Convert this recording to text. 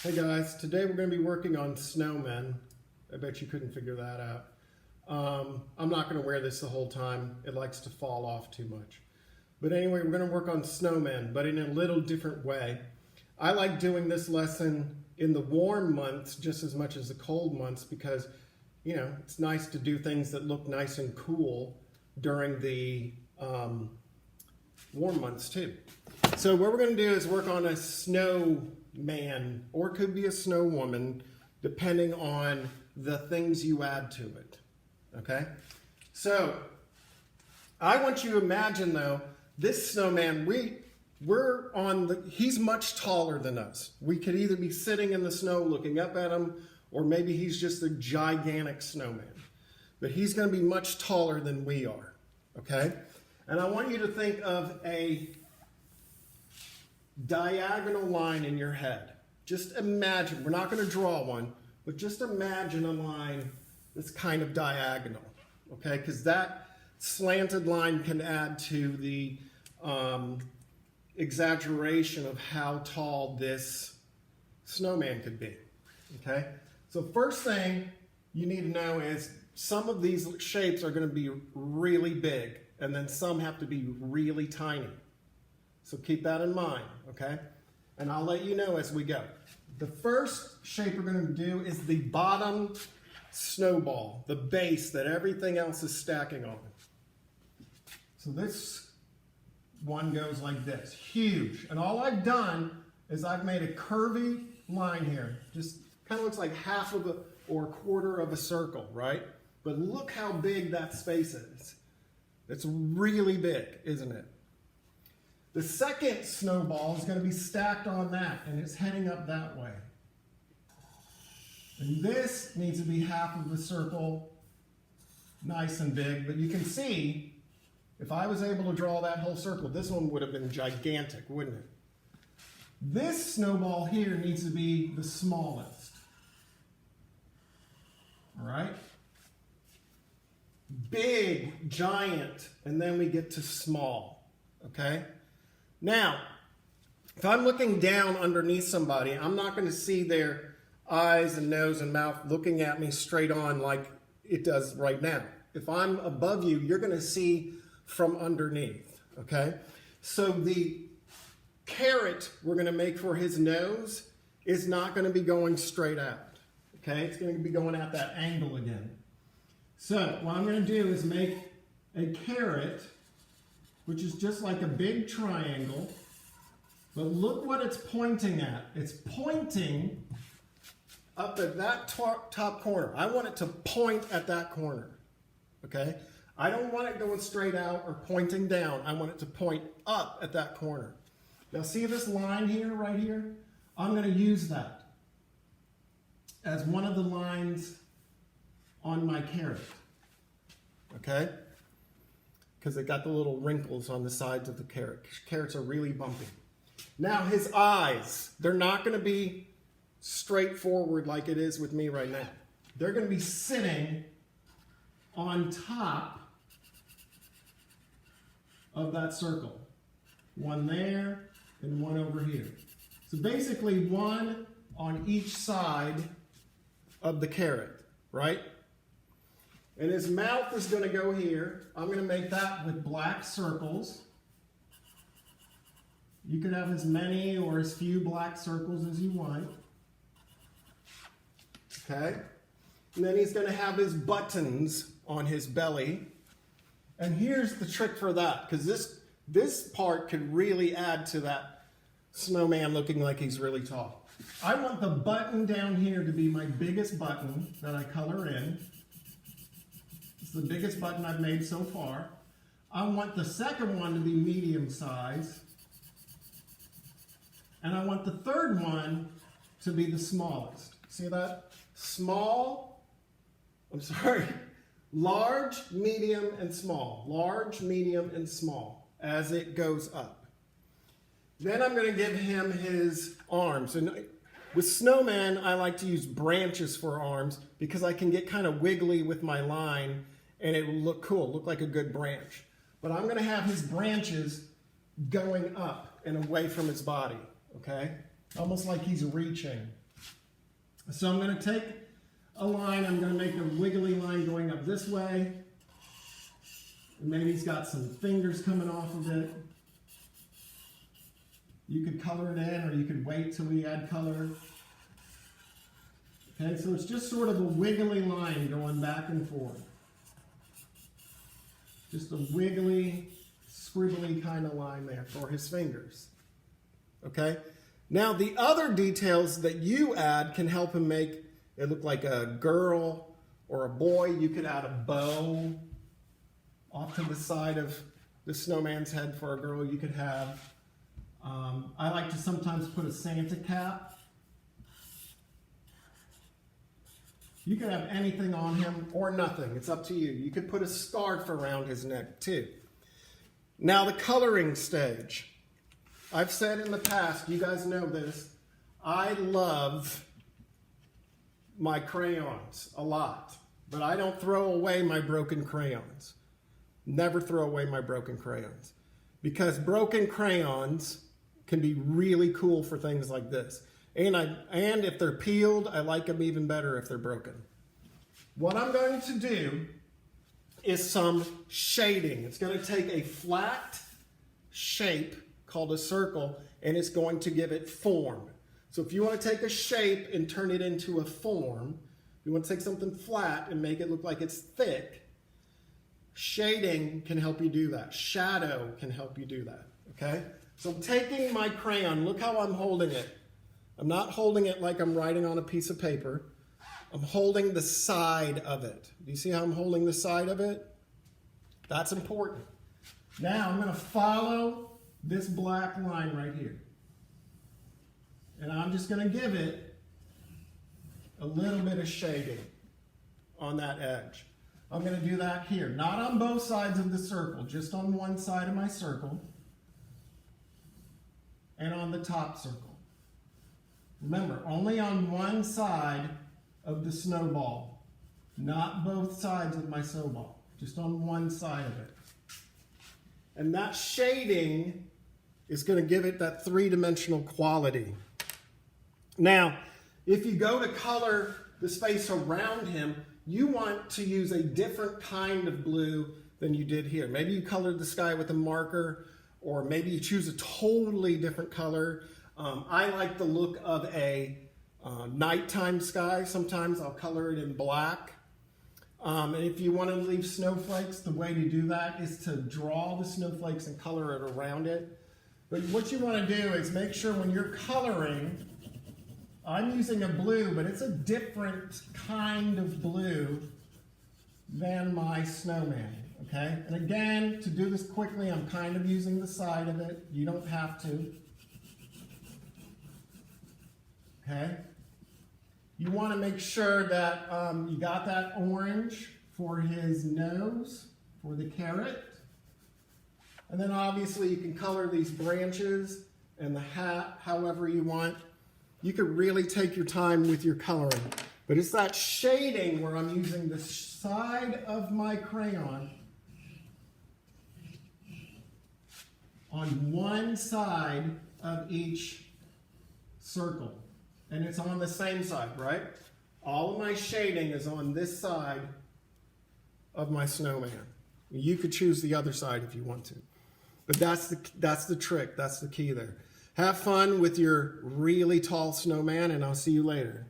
Hey guys, today we're going to be working on snowmen. I bet you couldn't figure that out. I'm not going to wear this the whole time. It likes to fall off too much. But anyway, we're going to work on snowmen, but in a little different way. I like doing this lesson in the warm months just as much as the cold months because, you know, it's nice to do things that look nice and cool during the warm months too. So what we're going to do is work on a snowman, or it could be a snow woman, depending on the things you add to it. Okay? So I want you to imagine though, this snowman, he's much taller than us. We could either be sitting in the snow looking up at him, or maybe he's just a gigantic snowman. But he's going to be much taller than we are. Okay? And I want you to think of a diagonal line in your head. Just imagine, we're not going to draw one, but just imagine a line that's kind of diagonal, okay? Because that slanted line can add to the exaggeration of how tall this snowman could be, okay? So first thing you need to know is some of these shapes are going to be really big, and then some have to be really tiny. So keep that in mind, okay? And I'll let you know as we go. The first shape we're going to do is the bottom snowball, the base that everything else is stacking on. So this one goes like this, huge. And all I've done is I've made a curvy line here. Just kind of looks like half of or a quarter of a circle, right? But look how big that space is. It's really big, isn't it? The second snowball is going to be stacked on that, and it's heading up that way. And this needs to be half of the circle, nice and big, but you can see, if I was able to draw that whole circle, this one would have been gigantic, wouldn't it? This snowball here needs to be the smallest. All right? Big, giant, and then we get to small, okay? Now, if I'm looking down underneath somebody, I'm not going to see their eyes and nose and mouth looking at me straight on like it does right now. If I'm above you, you're going to see from underneath, okay? So the carrot we're going to make for his nose is not going to be going straight out, okay? It's going to be going at that angle again. So what I'm going to do is make a carrot, which is just like a big triangle, but look what it's pointing at. It's pointing up at that top corner. I want it to point at that corner, okay? I don't want it going straight out or pointing down. I want it to point up at that corner. Now see this line here, right here? I'm going to use that as one of the lines on my carrot, okay? Because they got the little wrinkles on the sides of the carrot. Carrots are really bumpy. Now his eyes, they're not going to be straightforward like it is with me right now. They're going to be sitting on top of that circle. One there and one over here. So basically one on each side of the carrot, right? And his mouth is going to go here. I'm going to make that with black circles. You can have as many or as few black circles as you want. Okay? And then he's going to have his buttons on his belly. And here's the trick for that, because this part could really add to that snowman looking like he's really tall. I want the button down here to be my biggest button that I color in. It's the biggest button I've made so far. I want the second one to be medium size. And I want the third one to be the smallest. See that? Large, medium, and small. Large, medium, and small as it goes up. Then I'm going to give him his arms. And with snowmen, I like to use branches for arms because I can get kind of wiggly with my line and it will look cool, look like a good branch. But I'm going to have his branches going up and away from his body, okay? Almost like he's reaching. So I'm going to take a line, I'm going to make a wiggly line going up this way. And maybe he's got some fingers coming off of it. You could color it in, or you could wait till we add color. Okay, so it's just sort of a wiggly line going back and forth. Just a wiggly, scribbly kind of line there for his fingers. Okay? Now, the other details that you add can help him make it look like a girl or a boy. You could add a bow off to the side of the snowman's head for a girl. You could have, I like to sometimes put a Santa cap. You could have anything on him or nothing. It's up to you. You could put a scarf around his neck too. Now the coloring stage. I've said in the past, you guys know this, I love my crayons a lot, but I don't throw away my broken crayons. Never throw away my broken crayons, because broken crayons can be really cool for things like this. And if they're peeled, I like them even better if they're broken. What I'm going to do is some shading. It's going to take a flat shape called a circle, and it's going to give it form. So if you want to take a shape and turn it into a form, if you want to take something flat and make it look like it's thick, shading can help you do that. Shadow can help you do that, okay? So I'm taking my crayon, look how I'm holding it. I'm not holding it like I'm writing on a piece of paper. I'm holding the side of it. Do you see how I'm holding the side of it? That's important. Now I'm going to follow this black line right here. And I'm just going to give it a little bit of shading on that edge. I'm going to do that here. Not on both sides of the circle, just on one side of my circle and on the top circle. Remember, only on one side of the snowball, not both sides of my snowball, just on one side of it. And that shading is going to give it that three-dimensional quality. Now, if you go to color the space around him, you want to use a different kind of blue than you did here. Maybe you colored the sky with a marker, or maybe you choose a totally different color. I like the look of a nighttime sky. Sometimes I'll color it in black. And if you want to leave snowflakes, the way to do that is to draw the snowflakes and color it around it. But what you want to do is make sure when you're coloring, I'm using a blue, but it's a different kind of blue than my snowman, okay? And again, to do this quickly, I'm kind of using the side of it. You don't have to. Okay? You want to make sure that you got that orange for his nose, for the carrot. And then obviously you can color these branches and the hat however you want. You could really take your time with your coloring. But it's that shading where I'm using the side of my crayon on one side of each circle. And it's on the same side, right? All of my shading is on this side of my snowman. You could choose the other side if you want to. But that's the trick. That's the key there. Have fun with your really tall snowman, and I'll see you later.